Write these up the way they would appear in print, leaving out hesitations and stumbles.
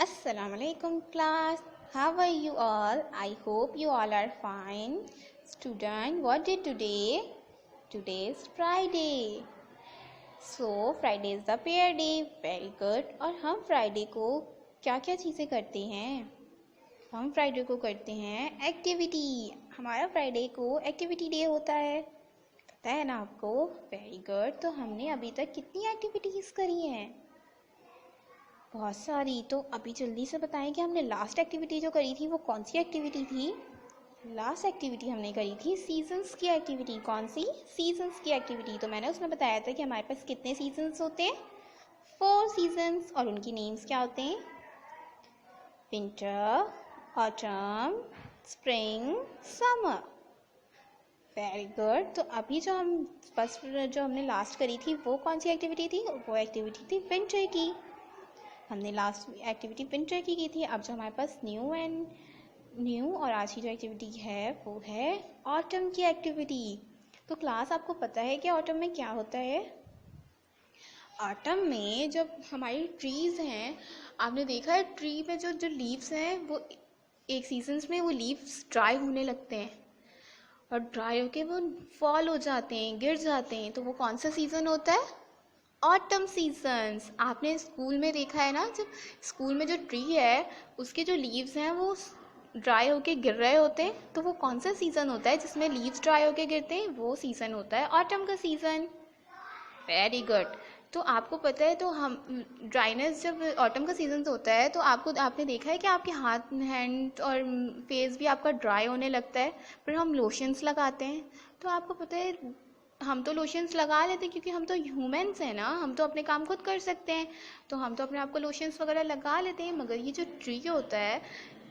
Assalamualaikum class. How are you all? I hope you all are fine. Student, what did today? Today is Friday. So Friday is the prayer day. Very good. और हम Friday को क्या क्या चीज़ें करते हैं? हम Friday को करते हैं एक्टिविटी. हमारा Friday को एक्टिविटी डे होता है, पता है ना आपको? Very good. तो हमने अभी तक कितनी एक्टिविटीज़ करी हैं? बहुत सारी. तो अभी जल्दी से बताएं कि हमने लास्ट एक्टिविटी जो करी थी वो कौन सी एक्टिविटी थी? लास्ट एक्टिविटी हमने करी थी सीजन्स की एक्टिविटी. कौन सी? सीजन्स की एक्टिविटी. तो मैंने उसमें बताया था कि हमारे पास कितने सीजन्स होते हैं? 4 सीजन्स. और उनकी नेम्स क्या होते हैं? Winter, autumn, spring, summer. Very good. तो अभी जो हमने लास्ट करी थी वो कौन सी एक्टिविटी थी? वो एक्टिविटी थी विंटर की. हमने लास्ट एक्टिविटी विंटर की थी. अब जो हमारे पास न्यू और आज की जो एक्टिविटी है वो है ऑटम की एक्टिविटी. तो क्लास आपको पता है कि ऑटम में क्या होता है? ऑटम में जब हमारी ट्रीज़ हैं, आपने देखा है ट्री में जो लीव्स हैं वो एक सीजन्स में वो लीव्स ड्राई होने लगते हैं और ड्राई होके वो फॉल हो जाते हैं, गिर जाते हैं. तो वो कौन सा सीज़न होता है? Autumn seasons. आपने स्कूल में देखा है ना, जब स्कूल में जो ट्री है उसके जो लीव्स हैं वो ड्राई होके गिर रहे होते हैं. तो वो कौन सा सीज़न होता है जिसमें लीव्स ड्राई होके गिरते हैं? वो सीज़न होता है ऑटम का सीज़न. Very good. तो आपको पता है, तो हम ड्राइनेस जब ऑटम का सीज़न होता है तो आपने देखा है कि आपके हाथ, हैंड और फेस भी आपका ड्राई होने लगता है. फिर हम लोशंस लगाते हैं. तो आपको पता है हम तो लोशंस लगा लेते हैं क्योंकि हम तो ह्यूमंस हैं ना, हम तो अपने काम खुद कर सकते हैं. तो हम तो अपने आप को लोशंस वगैरह लगा लेते हैं. मगर ये जो ट्री होता है,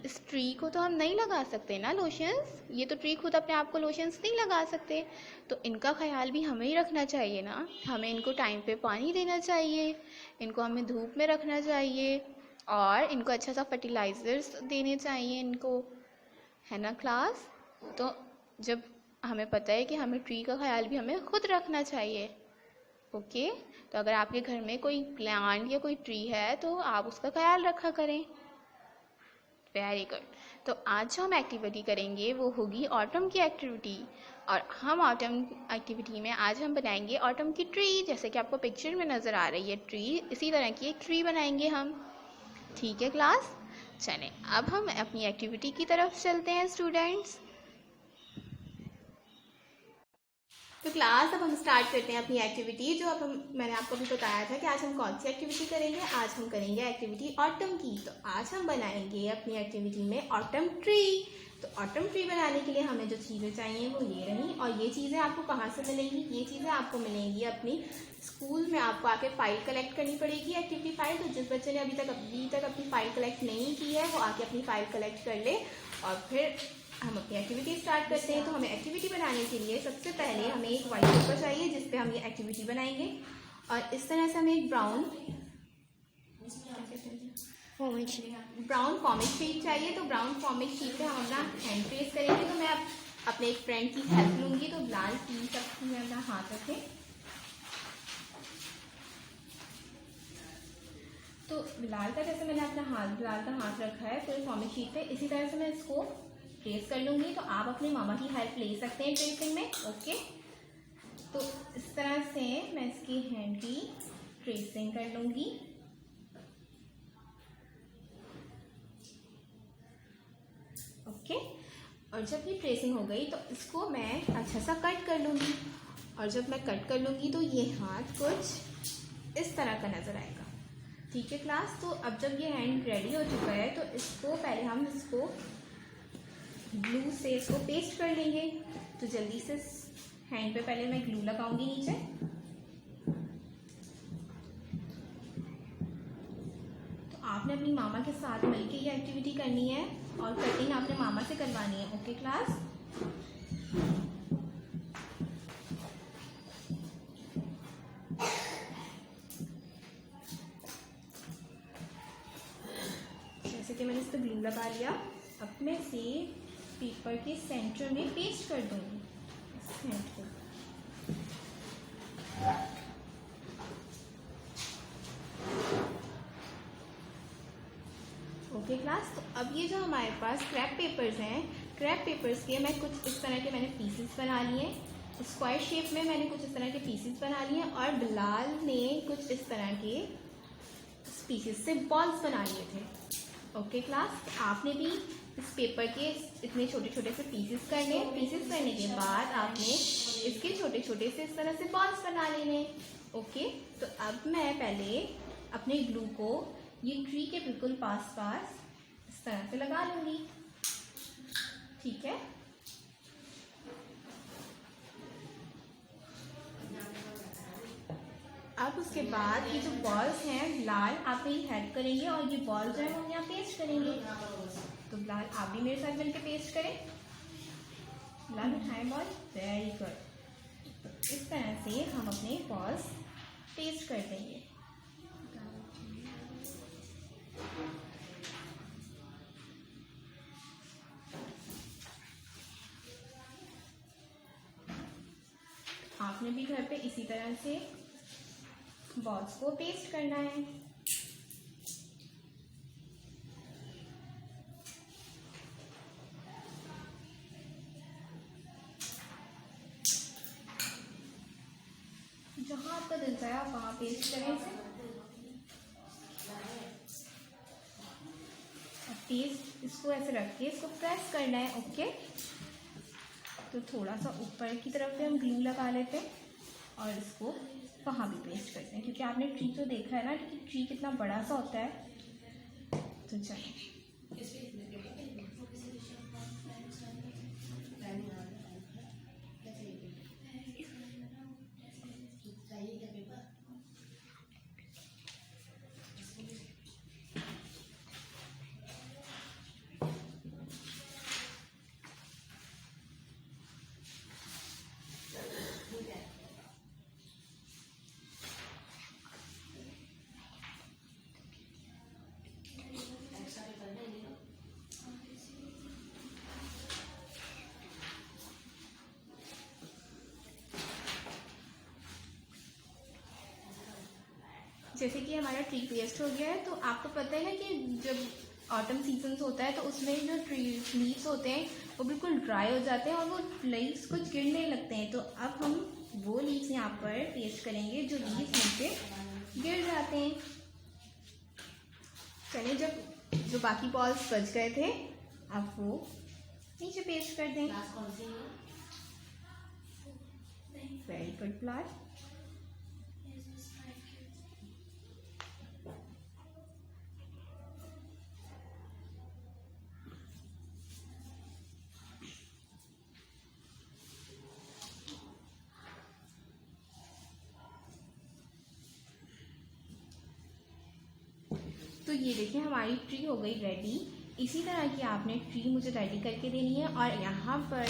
इस ट्री को तो हम नहीं लगा सकते ना लोशंस. ये तो ट्री खुद अपने आप को लोशंस नहीं लगा सकते. तो इनका ख्याल भी हमें ही रखना चाहिए ना. हमें इनको टाइम पे पानी देना चाहिए, इनको हमें धूप में रखना चाहिए और इनको अच्छा सा फर्टिलाइज़र्स देने चाहिए इनको, है ना क्लास? तो जब हमें पता है कि हमें ट्री का ख्याल भी हमें खुद रखना चाहिए. ओके. तो अगर आपके घर में कोई प्लांट या कोई ट्री है तो आप उसका ख्याल रखा करें. Very good. तो आज जो हम एक्टिविटी करेंगे वो होगी ऑटम की एक्टिविटी. और हम ऑटम एक्टिविटी में आज हम बनाएंगे ऑटम की ट्री. जैसे कि आपको पिक्चर में नज़र आ रही है ट्री, इसी तरह की एक ट्री बनाएंगे हम. ठीक है क्लास? चलें अब हम अपनी एक्टिविटी की तरफ चलते हैं स्टूडेंट्स. तो क्लास अब हम स्टार्ट करते हैं अपनी एक्टिविटी. जो मैंने आपको भी बताया था कि आज हम कौन सी एक्टिविटी करेंगे. आज हम करेंगे एक्टिविटी ऑटम की. तो आज हम बनाएंगे अपनी एक्टिविटी में ऑटम ट्री. तो ऑटम ट्री बनाने के लिए हमें जो चीज़ें चाहिए वो ये रही. और ये चीज़ें आपको कहाँ से मिलेंगी? ये चीज़ें आपको मिलेंगी अपनी स्कूल में. आपको आके फ़ाइल कलेक्ट करनी पड़ेगी, एक्टिविटी फ़ाइल. तो जिस बच्चे ने अभी तक अपनी फ़ाइल कलेक्ट नहीं की है वो आके अपनी फ़ाइल कलेक्ट कर ले और फिर हम अपनी एक्टिविटी स्टार्ट करते हैं. तो हमें एक्टिविटी बनाने के लिए सबसे पहले हमें एक वाइट पेपर चाहिए जिस पे हम ये एक्टिविटी बनाएंगे. और इस तरह से हमें एक ब्राउन कॉमिक शीट चाहिए. तो ब्राउन कॉमिक शीट पे हम अपना हैंड ट्रेस करेंगे. तो मैं अपने एक फ्रेंड की हेल्प लूँगी. तो लाल टी तक में अपना हाथ रखें. तो लाल का जैसे मैंने अपना लाल का हाथ रखा है पूरे कॉमिक शीट पे, इसी तरह से मैं इसको ट्रेस कर लूँगी. तो आप अपने मामा की हेल्प ले सकते हैं ट्रेसिंग में. ओके. तो इस तरह से मैं इसकी हैंड की ट्रेसिंग कर लूँगी. ओके. और जब ये ट्रेसिंग हो गई तो इसको मैं अच्छा सा कट कर लूँगी. और जब मैं कट कर लूँगी तो ये हाथ कुछ इस तरह का नज़र आएगा. ठीक है क्लास? तो अब जब ये हैंड रेडी हो चुका है तो इसको पहले हम इसको ग्लू से इसको पेस्ट कर लेंगे. तो जल्दी से हैंड पे पहले मैं ग्लू लगाऊंगी नीचे. तो आपने अपनी मामा के साथ मिलके ये एक्टिविटी करनी है और कटिंग आपने मामा से करवानी है. Okay class? जैसे कि मैंने इस पर ग्लू लगा लिया. अब मैं इसे पेपर के सेंटर में पेस्ट कर दूंगी इस हैंड को. ओके क्लास, तो अब ये जो हमारे पास क्रैप पेपर्स हैं, क्रैप पेपर्स के मैं कुछ इस तरह के मैंने पीसेस बना लिए, स्क्वायर शेप में मैंने कुछ इस तरह के पीसेस बना लिए, और बिलाल ने कुछ इस तरह के पीसेस से बॉल्स बना लिए थे। ओके क्लास, तो आपने भी इस पेपर के इतने छोटे छोटे से पीसेस करने, पीसेस करने के बाद आपने इसके छोटे छोटे से इस तरह से बॉल्स बना लेने। ओके, तो अब मैं पहले अपने ग्लू को ये ट्री के बिल्कुल पास पास इस तरह से लगा लूँगी। ठीक है, अब उसके बाद ये जो बॉल्स हैं लाल, आप मेरी हेल्प करेंगे और ये बॉल जो है वो हम यहाँ पेस्ट करेंगे। तो लाल आप भी मेरे साथ मिलकर पेस्ट करें। लाल उठाएं बॉल, वेरी गुड। तो इस तरह से हम अपने बॉल्स पेस्ट कर देंगे। आपने भी घर पे इसी तरह से बॉल्स को पेस्ट करना है। जहां आपका दिल चाहे आप वहां पेस्ट करें इसे। पेस्ट इसको ऐसे रख के इसको प्रेस करना है। ओके, तो थोड़ा सा ऊपर की तरफ पे हम ग्लू लगा लेते हैं और इसको वहाँ भी पेस्ट करते हैं, क्योंकि आपने ट्री तो देखा है ना कि ट्री कितना बड़ा सा होता है। तो चलिए, जैसे कि हमारा ट्री पेस्ट हो गया है, तो आपको पता है ना कि जब ऑटम सीजन्स होता है तो उसमें जो ट्री लीव्स होते हैं वो बिल्कुल ड्राई हो जाते हैं और वो लीव्स कुछ गिरने लगते हैं। तो अब हम वो लीव्स यहाँ पर पेस्ट करेंगे जो लीव्स नीचे गिर जाते हैं। चलिए, जब जो बाकी बॉल्स बच गए थे अब वो नीचे पेस्ट कर दें। Very good plot. तो ये देखिए हमारी ट्री हो गई रेडी। इसी तरह की आपने ट्री मुझे रेडी करके देनी है। और यहाँ पर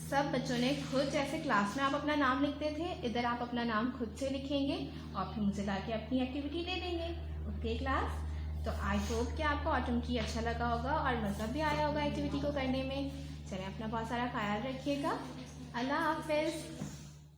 सब बच्चों ने खुद, जैसे क्लास में आप अपना नाम लिखते थे, इधर आप अपना नाम खुद से लिखेंगे और फिर मुझे लाके अपनी एक्टिविटी दे देंगे। ओके क्लास, तो आई होप कि आपको ऑटम ट्री अच्छा लगा होगा और मज़ा भी आया होगा एक्टिविटी को करने में। चलें, अपना बहुत सारा ख्याल रखिएगा। अल्लाह हाफिज़।